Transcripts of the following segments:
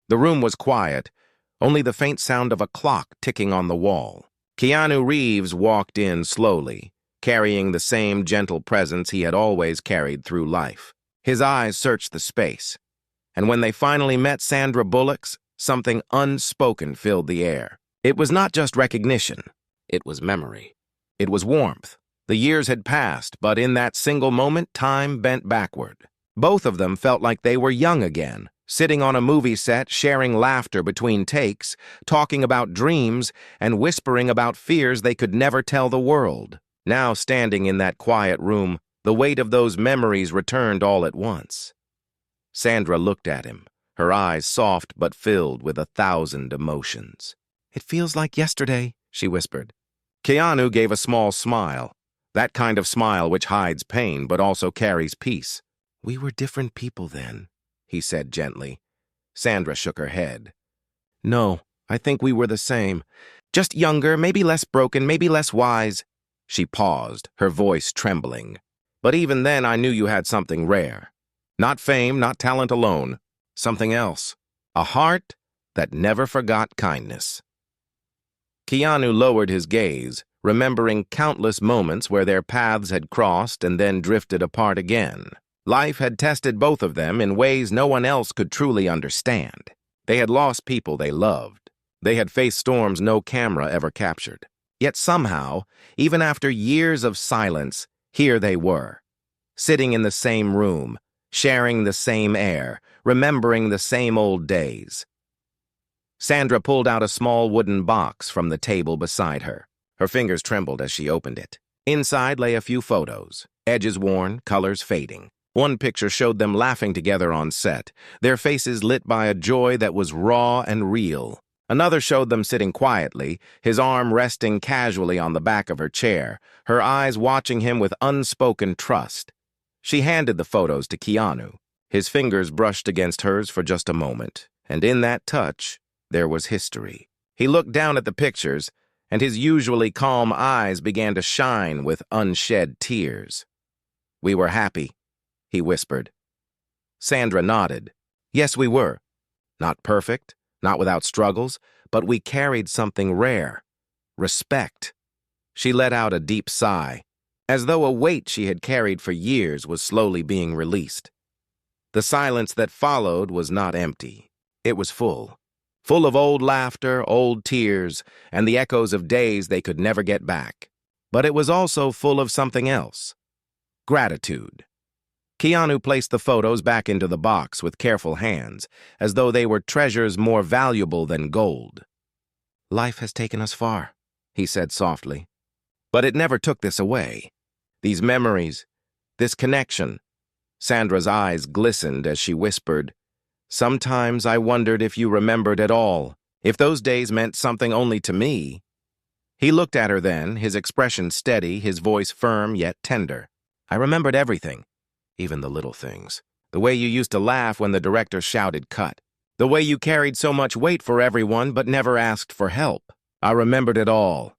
The room was quiet, only the faint sound of a clock ticking on the wall. Keanu Reeves walked in slowly, carrying the same gentle presence he had always carried through life. His eyes searched the space, and when they finally met Sandra Bullock's, something unspoken filled the air. It was not just recognition, it was memory. It was warmth. The years had passed, but in that single moment, time bent backward. Both of them felt like they were young again, sitting on a movie set, sharing laughter between takes, talking about dreams, and whispering about fears they could never tell the world. Now, standing in that quiet room, the weight of those memories returned all at once. Sandra looked at him, her eyes soft but filled with 1,000 emotions. "It feels like yesterday," she whispered. Keanu gave a small smile, that kind of smile which hides pain but also carries peace. "We were different people then," he said gently. Sandra shook her head. "No, I think we were the same. Just younger, maybe less broken, maybe less wise." She paused, her voice trembling. "But even then I knew you had something rare. Not fame, not talent alone. Something else. A heart that never forgot kindness." Keanu lowered his gaze, remembering countless moments where their paths had crossed and then drifted apart again. Life had tested both of them in ways no one else could truly understand. They had lost people they loved. They had faced storms no camera ever captured. Yet somehow, even after years of silence, here they were, sitting in the same room, sharing the same air, remembering the same old days. Sandra pulled out a small wooden box from the table beside her. Her fingers trembled as she opened it. Inside lay a few photos, edges worn, colors fading. One picture showed them laughing together on set, their faces lit by a joy that was raw and real. Another showed them sitting quietly, his arm resting casually on the back of her chair, her eyes watching him with unspoken trust. She handed the photos to Keanu. His fingers brushed against hers for just a moment, and in that touch, there was history. He looked down at the pictures, and his usually calm eyes began to shine with unshed tears. "We were happy," he whispered. Sandra nodded. "Yes, we were. Not perfect, not without struggles, but we carried something rare. Respect." She let out a deep sigh, as though a weight she had carried for years was slowly being released. The silence that followed was not empty. It was full. Full of old laughter, old tears, and the echoes of days they could never get back. But it was also full of something else. Gratitude. Keanu placed the photos back into the box with careful hands, as though they were treasures more valuable than gold. "Life has taken us far," he said softly. "But it never took this away. These memories, this connection." Sandra's eyes glistened as she whispered, "Sometimes I wondered if you remembered at all, if those days meant something only to me." He looked at her then, his expression steady, his voice firm yet tender. "I remembered everything, even the little things. The way you used to laugh when the director shouted cut. The way you carried so much weight for everyone but never asked for help. I remembered it all."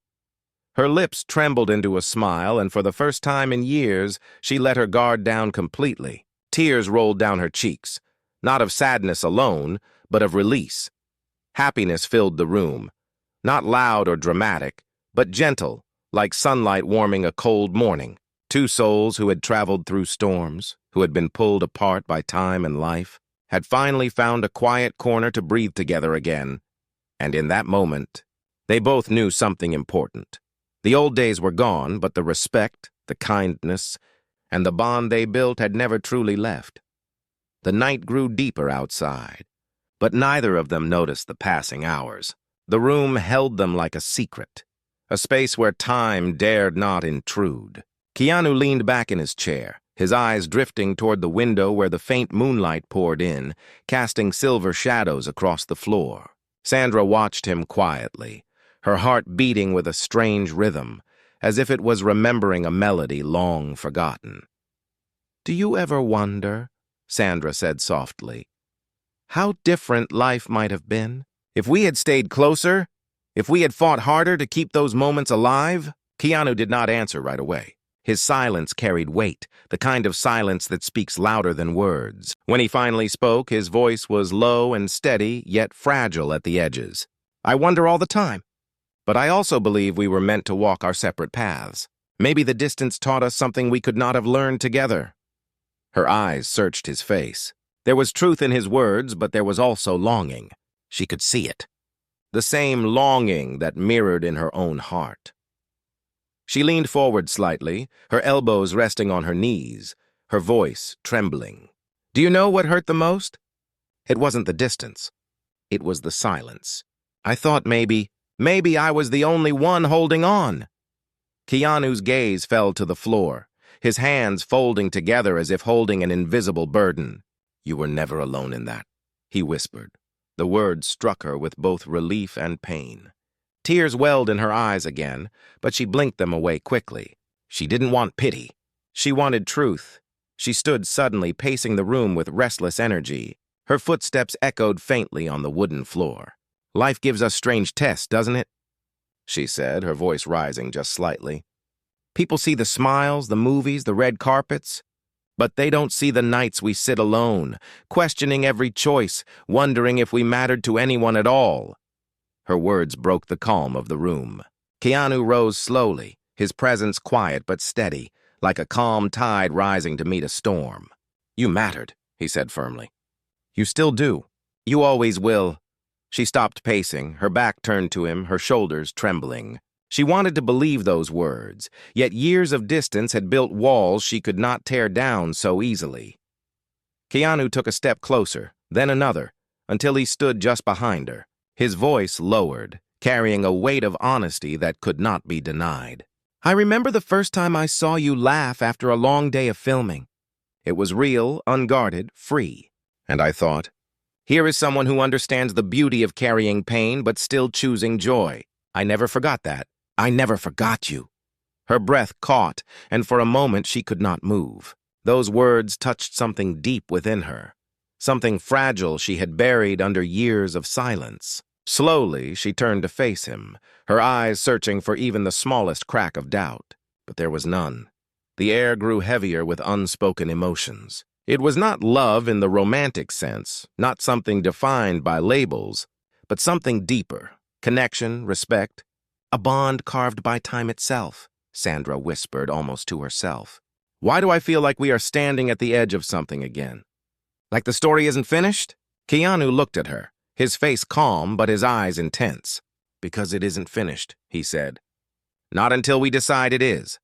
Her lips trembled into a smile, and for the first time in years, she let her guard down completely. Tears rolled down her cheeks. Not of sadness alone, but of release. Happiness filled the room, not loud or dramatic, but gentle, like sunlight warming a cold morning. Two souls who had traveled through storms, who had been pulled apart by time and life, had finally found a quiet corner to breathe together again. And in that moment, they both knew something important. The old days were gone, but the respect, the kindness, and the bond they built had never truly left. The night grew deeper outside, but neither of them noticed the passing hours. The room held them like a secret, a space where time dared not intrude. Keanu leaned back in his chair, his eyes drifting toward the window where the faint moonlight poured in, casting silver shadows across the floor. Sandra watched him quietly, her heart beating with a strange rhythm, as if it was remembering a melody long forgotten. "Do you ever wonder," Sandra said softly, "how different life might have been? If we had stayed closer, if we had fought harder to keep those moments alive?" Keanu did not answer right away. His silence carried weight, the kind of silence that speaks louder than words. When he finally spoke, his voice was low and steady, yet fragile at the edges. I wonder all the time. But I also believe we were meant to walk our separate paths. Maybe the distance taught us something we could not have learned together. Her eyes searched his face. There was truth in his words, but there was also longing. She could see it. The same longing that mirrored in her own heart. She leaned forward slightly, her elbows resting on her knees, her voice trembling. Do you know what hurt the most? It wasn't the distance. It was the silence. I thought maybe I was the only one holding on. Keanu's gaze fell to the floor, his hands folding together as if holding an invisible burden. You were never alone in that, he whispered. The words struck her with both relief and pain. Tears welled in her eyes again, but she blinked them away quickly. She didn't want pity. She wanted truth. She stood suddenly, pacing the room with restless energy. Her footsteps echoed faintly on the wooden floor. Life gives us strange tests, doesn't it? She said, her voice rising just slightly. People see the smiles, the movies, the red carpets, but they don't see the nights we sit alone, questioning every choice, wondering if we mattered to anyone at all. Her words broke the calm of the room. Keanu rose slowly, his presence quiet but steady, like a calm tide rising to meet a storm. You mattered, he said firmly. You still do. You always will. She stopped pacing, her back turned to him, her shoulders trembling. She wanted to believe those words, yet years of distance had built walls she could not tear down so easily. Keanu took a step closer, then another, until he stood just behind her. His voice lowered, carrying a weight of honesty that could not be denied. I remember the first time I saw you laugh after a long day of filming. It was real, unguarded, free. And I thought, here is someone who understands the beauty of carrying pain but still choosing joy. I never forgot that. I never forgot you. Her breath caught, and for a moment she could not move. Those words touched something deep within her, something fragile she had buried under years of silence. Slowly, she turned to face him, her eyes searching for even the smallest crack of doubt. But there was none. The air grew heavier with unspoken emotions. It was not love in the romantic sense, not something defined by labels, but something deeper. Connection, respect, a bond carved by time itself, Sandra whispered almost to herself. Why do I feel like we are standing at the edge of something again? Like the story isn't finished? Keanu looked at her, his face calm but his eyes intense. Because it isn't finished, he said. Not until we decide it is.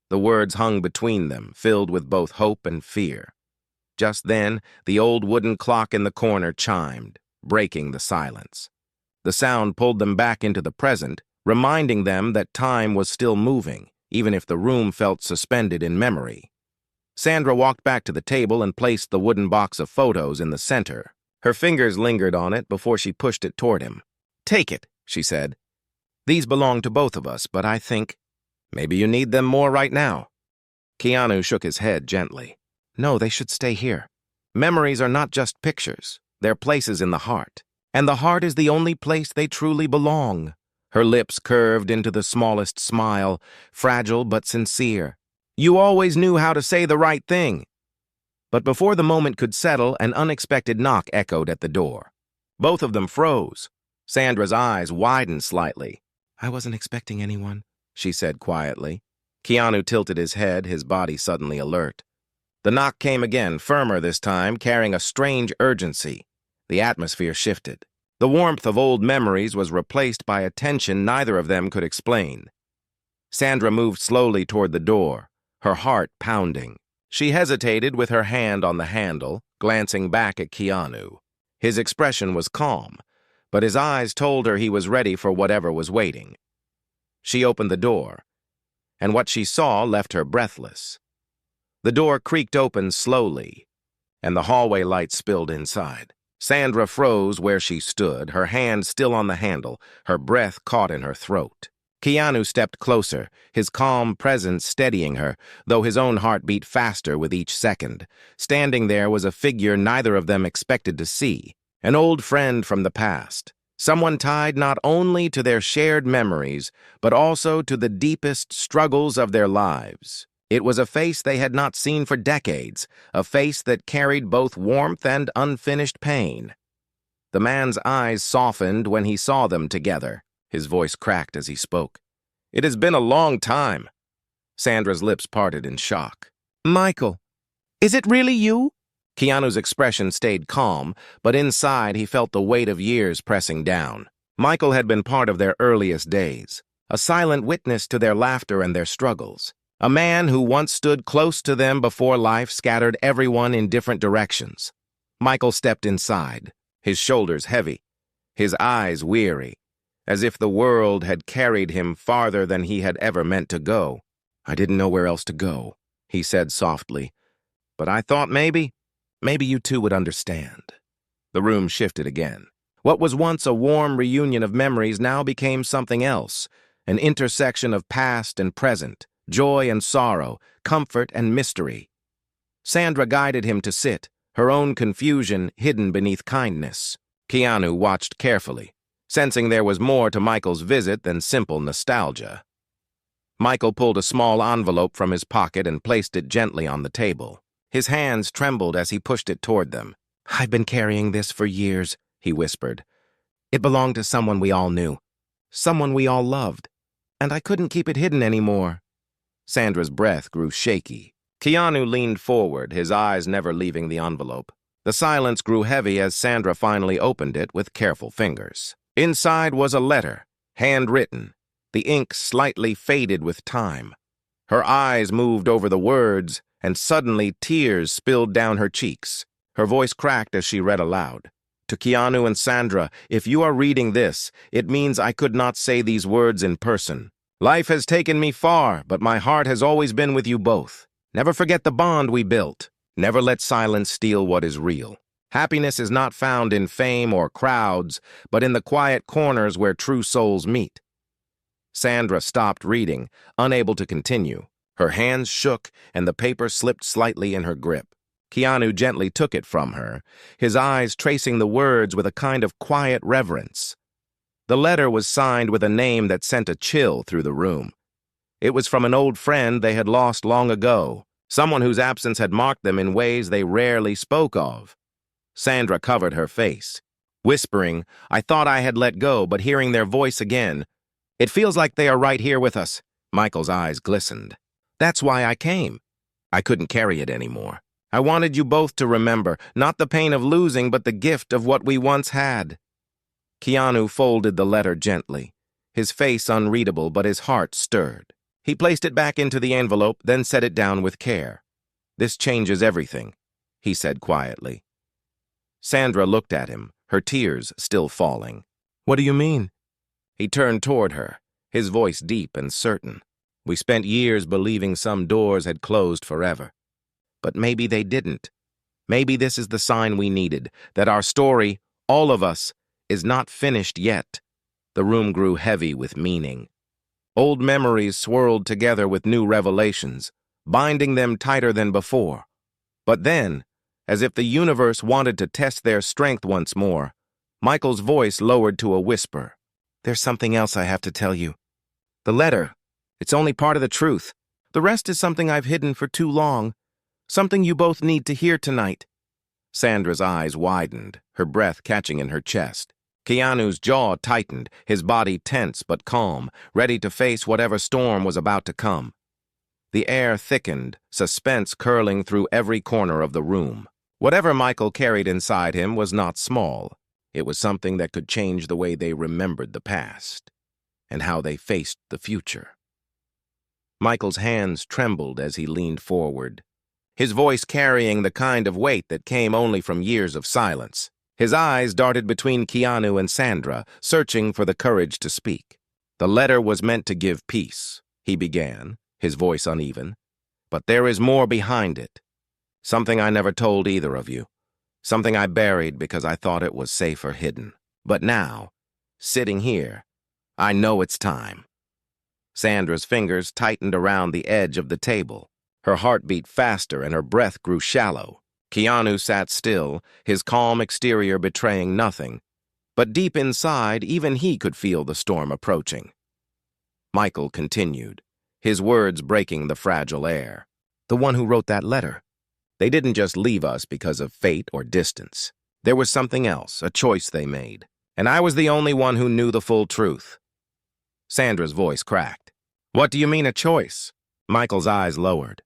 The words hung between them, filled with both hope and fear. Just then, the old wooden clock in the corner chimed, breaking the silence. The sound pulled them back into the present, reminding them that time was still moving, even if the room felt suspended in memory. Sandra walked back to the table and placed the wooden box of photos in the center. Her fingers lingered on it before she pushed it toward him. Take it, she said. These belong to both of us, but I think maybe you need them more right now. Keanu shook his head gently. No, they should stay here. Memories are not just pictures. They're places in the heart. And the heart is the only place they truly belong. Her lips curved into the smallest smile, fragile but sincere. You always knew how to say the right thing. But before the moment could settle, an unexpected knock echoed at the door. Both of them froze. Sandra's eyes widened slightly. I wasn't expecting anyone, she said quietly. Keanu tilted his head, his body suddenly alert. The knock came again, firmer this time, carrying a strange urgency. The atmosphere shifted. The warmth of old memories was replaced by a tension neither of them could explain. Sandra moved slowly toward the door, her heart pounding. She hesitated with her hand on the handle, glancing back at Keanu. His expression was calm, but his eyes told her he was ready for whatever was waiting. She opened the door, and what she saw left her breathless. The door creaked open slowly, and the hallway light spilled inside. Sandra froze where she stood, her hand still on the handle, her breath caught in her throat. Keanu stepped closer, his calm presence steadying her, though his own heart beat faster with each second. Standing there was a figure neither of them expected to see, an old friend from the past, Someone tied not only to their shared memories, but also to the deepest struggles of their lives. It was a face they had not seen for decades, a face that carried both warmth and unfinished pain. The man's eyes softened when he saw them together. His voice cracked as he spoke. "It has been a long time." Sandra's lips parted in shock. "Michael, is it really you?" Keanu's expression stayed calm, but inside he felt the weight of years pressing down. Michael had been part of their earliest days, a silent witness to their laughter and their struggles. A man who once stood close to them before life scattered everyone in different directions. Michael stepped inside, his shoulders heavy, his eyes weary, as if the world had carried him farther than he had ever meant to go. "I didn't know where else to go," he said softly, "but I thought maybe you two would understand." The room shifted again. What was once a warm reunion of memories now became something else, an intersection of past and present, joy and sorrow, comfort and mystery. Sandra guided him to sit, her own confusion hidden beneath kindness. Keanu watched carefully, sensing there was more to Michael's visit than simple nostalgia. Michael pulled a small envelope from his pocket and placed it gently on the table. His hands trembled as he pushed it toward them. "I've been carrying this for years," he whispered. "It belonged to someone we all knew, someone we all loved, and I couldn't keep it hidden anymore." Sandra's breath grew shaky. Keanu leaned forward, his eyes never leaving the envelope. The silence grew heavy as Sandra finally opened it with careful fingers. Inside was a letter, handwritten, the ink slightly faded with time. Her eyes moved over the words, and suddenly tears spilled down her cheeks. Her voice cracked as she read aloud. "To Keanu and Sandra, if you are reading this, it means I could not say these words in person. Life has taken me far, but my heart has always been with you both. Never forget the bond we built. Never let silence steal what is real. Happiness is not found in fame or crowds, but in the quiet corners where true souls meet." Sandra stopped reading, unable to continue. Her hands shook, and the paper slipped slightly in her grip. Keanu gently took it from her, his eyes tracing the words with a kind of quiet reverence. The letter was signed with a name that sent a chill through the room. It was from an old friend they had lost long ago, someone whose absence had marked them in ways they rarely spoke of. Sandra covered her face, whispering, "I thought I had let go, but hearing their voice again, it feels like they are right here with us." Michael's eyes glistened. "That's why I came. I couldn't carry it anymore. I wanted you both to remember, not the pain of losing, but the gift of what we once had." Keanu folded the letter gently, his face unreadable, but his heart stirred. He placed it back into the envelope, then set it down with care. "This changes everything," he said quietly. Sandra looked at him, her tears still falling. "What do you mean?" He turned toward her, his voice deep and certain. "We spent years believing some doors had closed forever. But maybe they didn't. Maybe this is the sign we needed, that our story, all of us, is not finished yet." The room grew heavy with meaning. Old memories swirled together with new revelations, binding them tighter than before. But then, as if the universe wanted to test their strength once more, Michael's voice lowered to a whisper. "There's something else I have to tell you. The letter, it's only part of the truth. The rest is something I've hidden for too long, something you both need to hear tonight." Sandra's eyes widened, her breath catching in her chest. Keanu's jaw tightened, his body tense but calm, ready to face whatever storm was about to come. The air thickened, suspense curling through every corner of the room. Whatever Michael carried inside him was not small. It was something that could change the way they remembered the past, and how they faced the future. Michael's hands trembled as he leaned forward, his voice carrying the kind of weight that came only from years of silence. His eyes darted between Keanu and Sandra, searching for the courage to speak. "The letter was meant to give peace," he began, his voice uneven. "But there is more behind it. Something I never told either of you. Something I buried because I thought it was safer hidden. But now, sitting here, I know it's time." Sandra's fingers tightened around the edge of the table. Her heart beat faster and her breath grew shallow. Keanu sat still, his calm exterior betraying nothing, But deep inside, even he could feel the storm approaching. Michael continued, his words breaking the fragile air. The one who wrote that letter. They didn't just leave us because of fate or distance. There was something else, a choice they made. And I was the only one who knew the full truth. Sandra's voice cracked. What do you mean a choice? Michael's eyes lowered.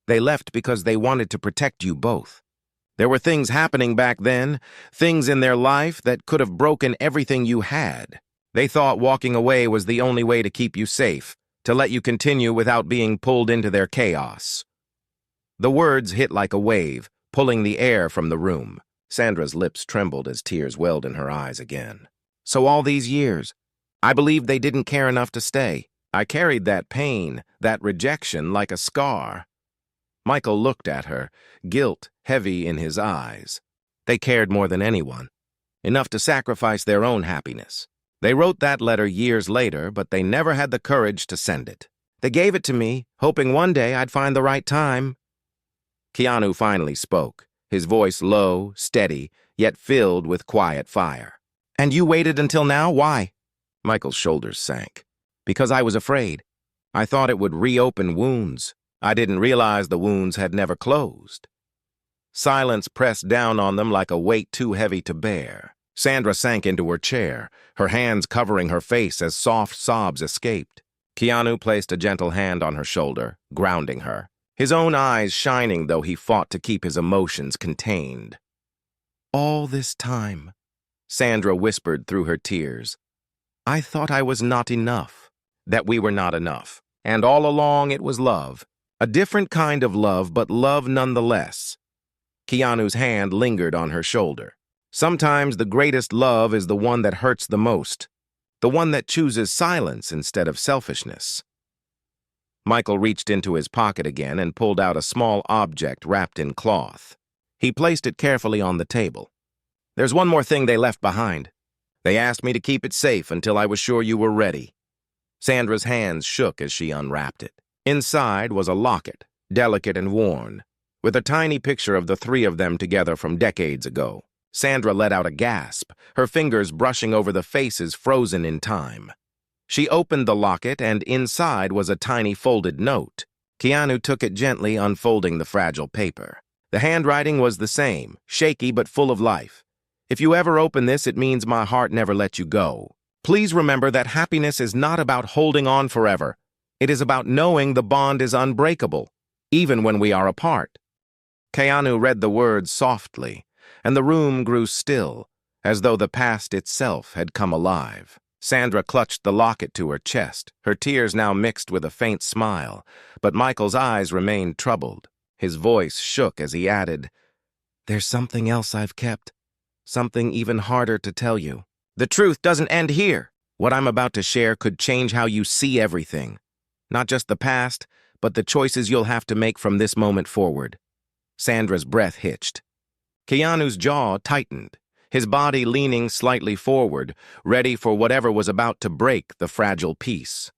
They left because they wanted to protect you both. There were things happening back then, things in their life that could have broken everything you had. They thought walking away was the only way to keep you safe, to let you continue without being pulled into their chaos. The words hit like a wave, pulling the air from the room. Sandra's lips trembled as tears welled in her eyes again. So all these years, I believed they didn't care enough to stay. I carried that pain, that rejection, like a scar. Michael looked at her, guilt heavy in his eyes. They cared more than anyone, enough to sacrifice their own happiness. They wrote that letter years later, but they never had the courage to send it. They gave it to me, hoping one day I'd find the right time. Keanu finally spoke, his voice low, steady, yet filled with quiet fire. And you waited until now? Why? Michael's shoulders sank. Because I was afraid. I thought it would reopen wounds. I didn't realize the wounds had never closed. Silence pressed down on them like a weight too heavy to bear. Sandra sank into her chair, her hands covering her face as soft sobs escaped. Keanu placed a gentle hand on her shoulder, grounding her, his own eyes shining though he fought to keep his emotions contained. All this time, Sandra whispered through her tears, I thought I was not enough, that we were not enough, and all along it was love. A different kind of love, but love nonetheless. Keanu's hand lingered on her shoulder. Sometimes the greatest love is the one that hurts the most, the one that chooses silence instead of selfishness. Michael reached into his pocket again and pulled out a small object wrapped in cloth. He placed it carefully on the table. There's one more thing they left behind. They asked me to keep it safe until I was sure you were ready. Sandra's hands shook as she unwrapped it. Inside was a locket, delicate and worn, with a tiny picture of the three of them together from decades ago. Sandra let out a gasp, her fingers brushing over the faces frozen in time. She opened the locket, and inside was a tiny folded note. Keanu took it gently, unfolding the fragile paper. The handwriting was the same, shaky but full of life. If you ever open this, it means my heart never let you go. Please remember that happiness is not about holding on forever. It is about knowing the bond is unbreakable, even when we are apart. Keanu read the words softly, and the room grew still, as though the past itself had come alive. Sandra clutched the locket to her chest, her tears now mixed with a faint smile, but Michael's eyes remained troubled. His voice shook as he added, There's something else I've kept, something even harder to tell you. The truth doesn't end here. What I'm about to share could change how you see everything. Not just the past, but the choices you'll have to make from this moment forward. Sandra's breath hitched. Keanu's jaw tightened, his body leaning slightly forward, ready for whatever was about to break the fragile peace.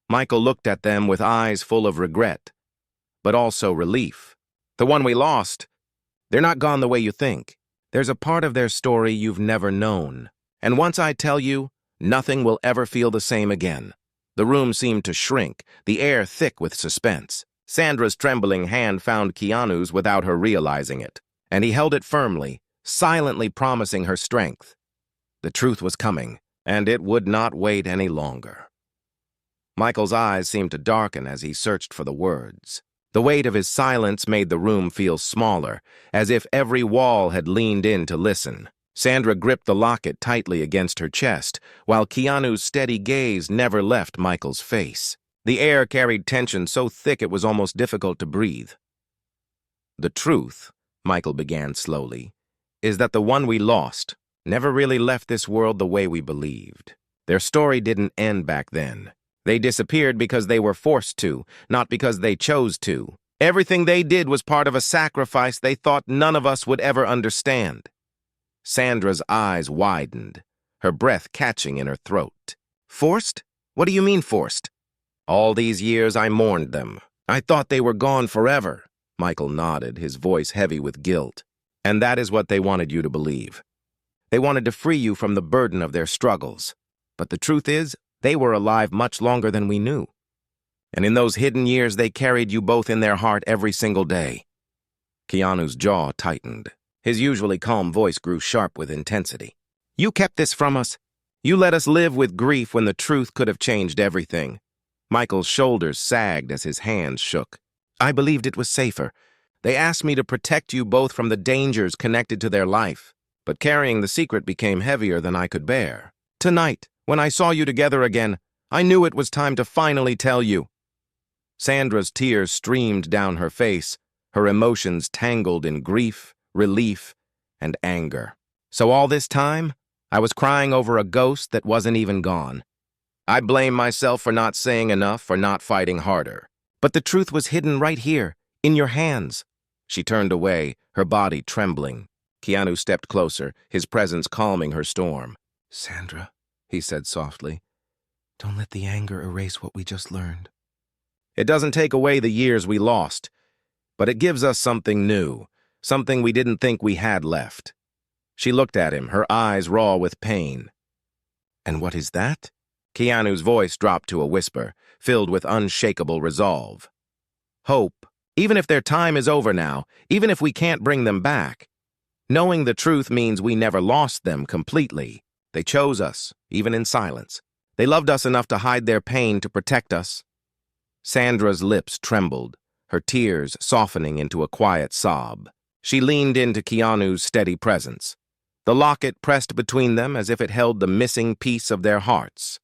Michael looked at them with eyes full of regret, but also relief. The one we lost, they're not gone the way you think. There's a part of their story you've never known. And once I tell you, nothing will ever feel the same again. The room seemed to shrink, the air thick with suspense. Sandra's trembling hand found Keanu's without her realizing it, and he held it firmly, silently promising her strength. The truth was coming, and it would not wait any longer. Michael's eyes seemed to darken as he searched for the words. The weight of his silence made the room feel smaller, as if every wall had leaned in to listen. Sandra gripped the locket tightly against her chest, while Keanu's steady gaze never left Michael's face. The air carried tension so thick it was almost difficult to breathe. The truth, Michael began slowly, is that the one we lost never really left this world the way we believed. Their story didn't end back then. They disappeared because they were forced to, not because they chose to. Everything they did was part of a sacrifice they thought none of us would ever understand. Sandra's eyes widened, her breath catching in her throat. Forced? What do you mean forced? All these years I mourned them. I thought they were gone forever. Michael nodded, his voice heavy with guilt. And that is what they wanted you to believe. They wanted to free you from the burden of their struggles. But the truth is, they were alive much longer than we knew. And in those hidden years, they carried you both in their heart every single day. Keanu's jaw tightened. His usually calm voice grew sharp with intensity. You kept this from us. You let us live with grief when the truth could have changed everything. Michael's shoulders sagged as his hands shook. I believed it was safer. They asked me to protect you both from the dangers connected to their life. But carrying the secret became heavier than I could bear. Tonight, when I saw you together again, I knew it was time to finally tell you. Sandra's tears streamed down her face, her emotions tangled in grief, relief, and anger. So all this time, I was crying over a ghost that wasn't even gone. I blame myself for not saying enough, for not fighting harder. But the truth was hidden right here, in your hands. She turned away, her body trembling. Keanu stepped closer, his presence calming her storm. Sandra, he said softly, don't let the anger erase what we just learned. It doesn't take away the years we lost, but it gives us something new, something we didn't think we had left. She looked at him, her eyes raw with pain. And what is that? Keanu's voice dropped to a whisper, filled with unshakable resolve. Hope. Even if their time is over now, even if we can't bring them back. Knowing the truth means we never lost them completely. They chose us, even in silence. They loved us enough to hide their pain to protect us. Sandra's lips trembled, her tears softening into a quiet sob. She leaned into Keanu's steady presence. The locket pressed between them as if it held the missing piece of their hearts.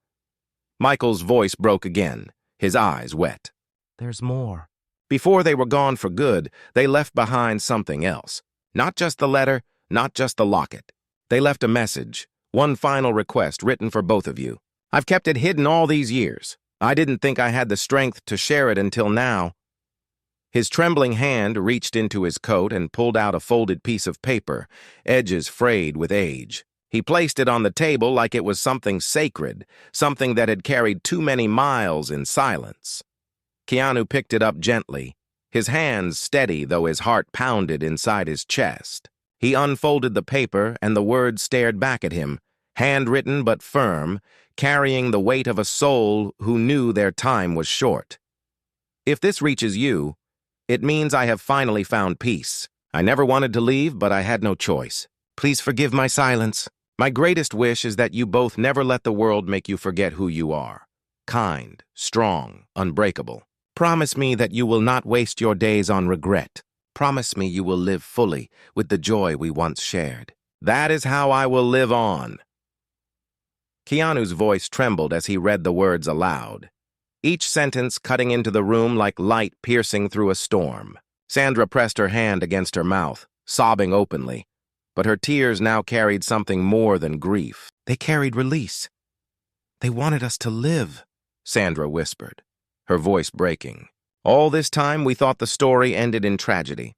Michael's voice broke again, his eyes wet. There's more. Before they were gone for good, they left behind something else. Not just the letter, not just the locket. They left a message, one final request written for both of you. I've kept it hidden all these years. I didn't think I had the strength to share it until now. His trembling hand reached into his coat and pulled out a folded piece of paper, edges frayed with age. He placed it on the table like it was something sacred, something that had carried too many miles in silence. Keanu picked it up gently, his hands steady though his heart pounded inside his chest. He unfolded the paper and the words stared back at him, handwritten but firm, carrying the weight of a soul who knew their time was short. If this reaches you, it means I have finally found peace. I never wanted to leave, but I had no choice. Please forgive my silence. My greatest wish is that you both never let the world make you forget who you are. Kind, strong, unbreakable. Promise me that you will not waste your days on regret. Promise me you will live fully with the joy we once shared. That is how I will live on. Keanu's voice trembled as he read the words aloud, each sentence cutting into the room like light piercing through a storm. Sandra pressed her hand against her mouth, sobbing openly, but her tears now carried something more than grief. They carried release. They wanted us to live, Sandra whispered, her voice breaking. All this time we thought the story ended in tragedy,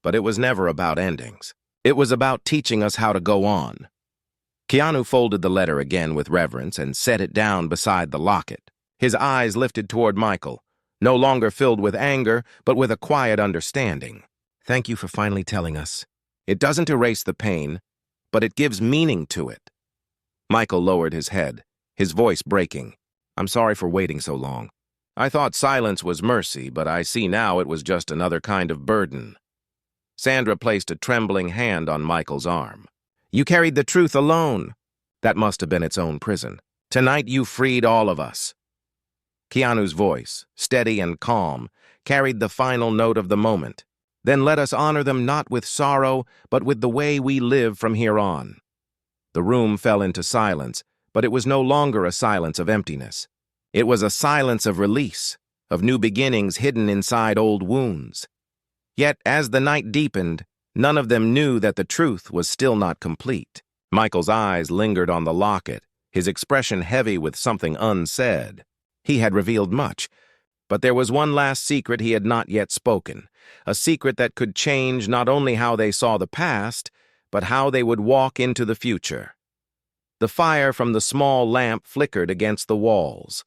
but it was never about endings. It was about teaching us how to go on. Keanu folded the letter again with reverence and set it down beside the locket. His eyes lifted toward Michael, no longer filled with anger, but with a quiet understanding. Thank you for finally telling us. It doesn't erase the pain, but it gives meaning to it. Michael lowered his head, his voice breaking. I'm sorry for waiting so long. I thought silence was mercy, but I see now it was just another kind of burden. Sandra placed a trembling hand on Michael's arm. You carried the truth alone. That must have been its own prison. Tonight you freed all of us. Keanu's voice, steady and calm, carried the final note of the moment. Then let us honor them not with sorrow, but with the way we live from here on. The room fell into silence, but it was no longer a silence of emptiness. It was a silence of release, of new beginnings hidden inside old wounds. Yet, as the night deepened, none of them knew that the truth was still not complete. Michael's eyes lingered on the locket, his expression heavy with something unsaid. He had revealed much, but there was one last secret he had not yet spoken, a secret that could change not only how they saw the past, but how they would walk into the future. The fire from the small lamp flickered against the walls,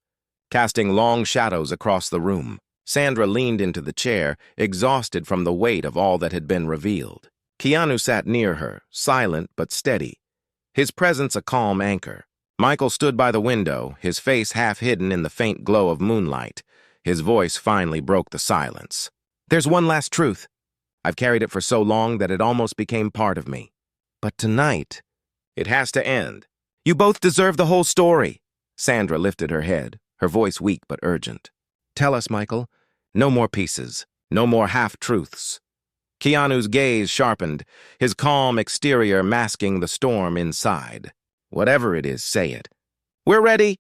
casting long shadows across the room. Sandra leaned into the chair, exhausted from the weight of all that had been revealed. Keanu sat near her, silent but steady, his presence a calm anchor. Michael stood by the window, his face half hidden in the faint glow of moonlight. His voice finally broke the silence. "There's one last truth. I've carried it for so long that it almost became part of me. But tonight, it has to end. You both deserve the whole story." Sandra lifted her head, her voice weak but urgent. "Tell us, Michael. No more pieces. No more half-truths." Keanu's gaze sharpened, his calm exterior masking the storm inside. "Whatever it is, say it." "We're ready."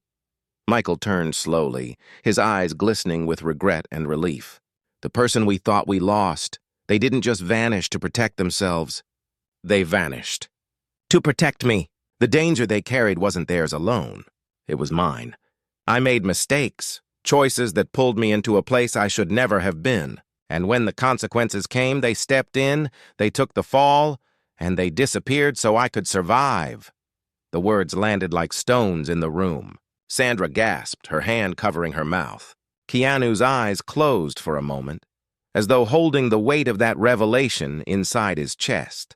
Michael turned slowly, his eyes glistening with regret and relief. The person we thought we lost, they didn't just vanish to protect themselves. They vanished. To protect me. The danger they carried wasn't theirs alone. It was mine. I made mistakes, choices that pulled me into a place I should never have been. And when the consequences came, they stepped in, they took the fall, and they disappeared so I could survive. The words landed like stones in the room. Sandra gasped, her hand covering her mouth. Keanu's eyes closed for a moment, as though holding the weight of that revelation inside his chest.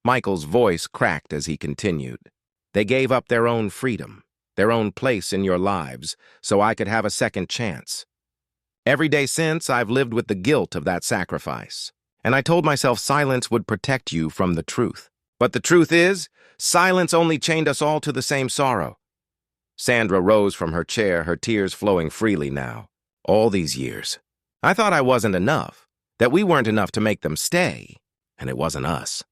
Michael's voice cracked as he continued. "They gave up their own freedom, their own place in your lives, so I could have a second chance. Every day since, I've lived with the guilt of that sacrifice, and I told myself silence would protect you from the truth. But the truth is, silence only chained us all to the same sorrow." Sandra rose from her chair, her tears flowing freely now. "All these years, I thought I wasn't enough, that we weren't enough to make them stay, and it wasn't us.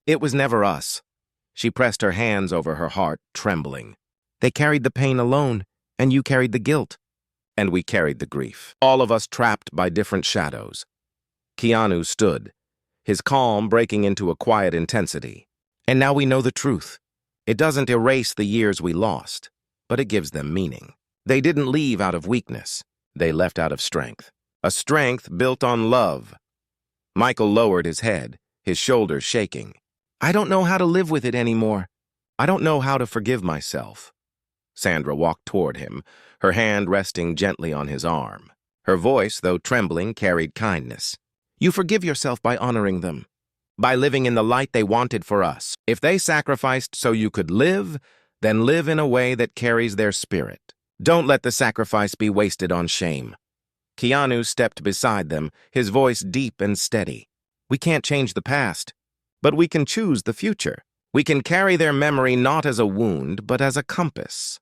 It was never us." She pressed her hands over her heart, trembling. "They carried the pain alone, and you carried the guilt. And we carried the grief, all of us trapped by different shadows." Keanu stood, his calm breaking into a quiet intensity. "And now we know the truth. It doesn't erase the years we lost, but it gives them meaning. They didn't leave out of weakness. They left out of strength. A strength built on love." Michael lowered his head, his shoulders shaking. "I don't know how to live with it anymore. I don't know how to forgive myself." Sandra walked toward him, her hand resting gently on his arm. Her voice, though trembling, carried kindness. "You forgive yourself by honoring them, by living in the light they wanted for us. If they sacrificed so you could live, then live in a way that carries their spirit. Don't let the sacrifice be wasted on shame." Keanu stepped beside them, his voice deep and steady. "We can't change the past, but we can choose the future. We can carry their memory not as a wound, but as a compass."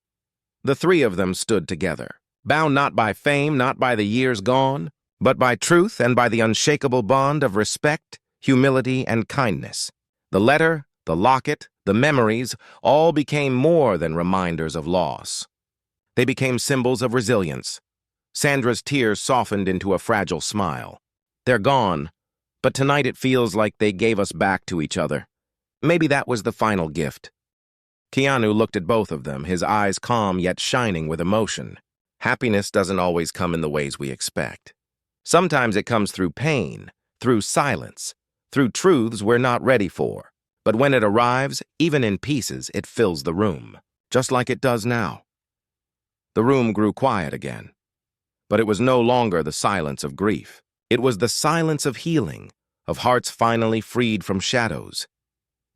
The three of them stood together, bound not by fame, not by the years gone, but by truth and by the unshakable bond of respect, humility, and kindness. The letter, the locket, the memories, all became more than reminders of loss. They became symbols of resilience. Sandra's tears softened into a fragile smile. "They're gone, but tonight it feels like they gave us back to each other. Maybe that was the final gift." Keanu looked at both of them, his eyes calm yet shining with emotion. Happiness doesn't always come in the ways we expect. Sometimes it comes through pain, through silence, through truths we're not ready for. But when it arrives, even in pieces, it fills the room, just like it does now. The room grew quiet again. But it was no longer the silence of grief. It was the silence of healing, of hearts finally freed from shadows.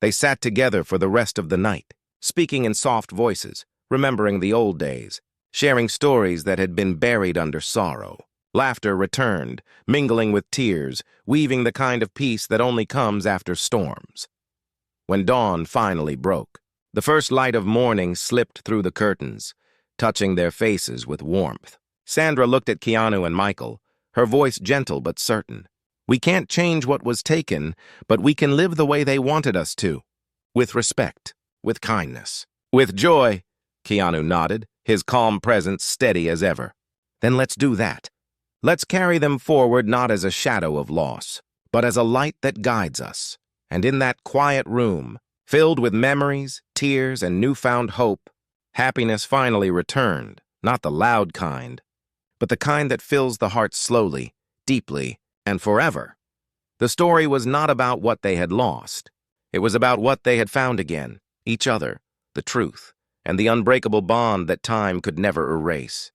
They sat together for the rest of the night, speaking in soft voices, remembering the old days, sharing stories that had been buried under sorrow. Laughter returned, mingling with tears, weaving the kind of peace that only comes after storms. When dawn finally broke, the first light of morning slipped through the curtains, touching their faces with warmth. Sandra looked at Keanu and Michael, her voice gentle but certain. "We can't change what was taken, but we can live the way they wanted us to. With respect, with kindness, with joy." Keanu nodded, his calm presence steady as ever. "Then let's do that. Let's carry them forward not as a shadow of loss, but as a light that guides us. And in that quiet room, filled with memories, tears, and newfound hope, happiness finally returned, not the loud kind, but the kind that fills the heart slowly, deeply, and forever." The story was not about what they had lost. It was about what they had found again, each other, the truth, and the unbreakable bond that time could never erase.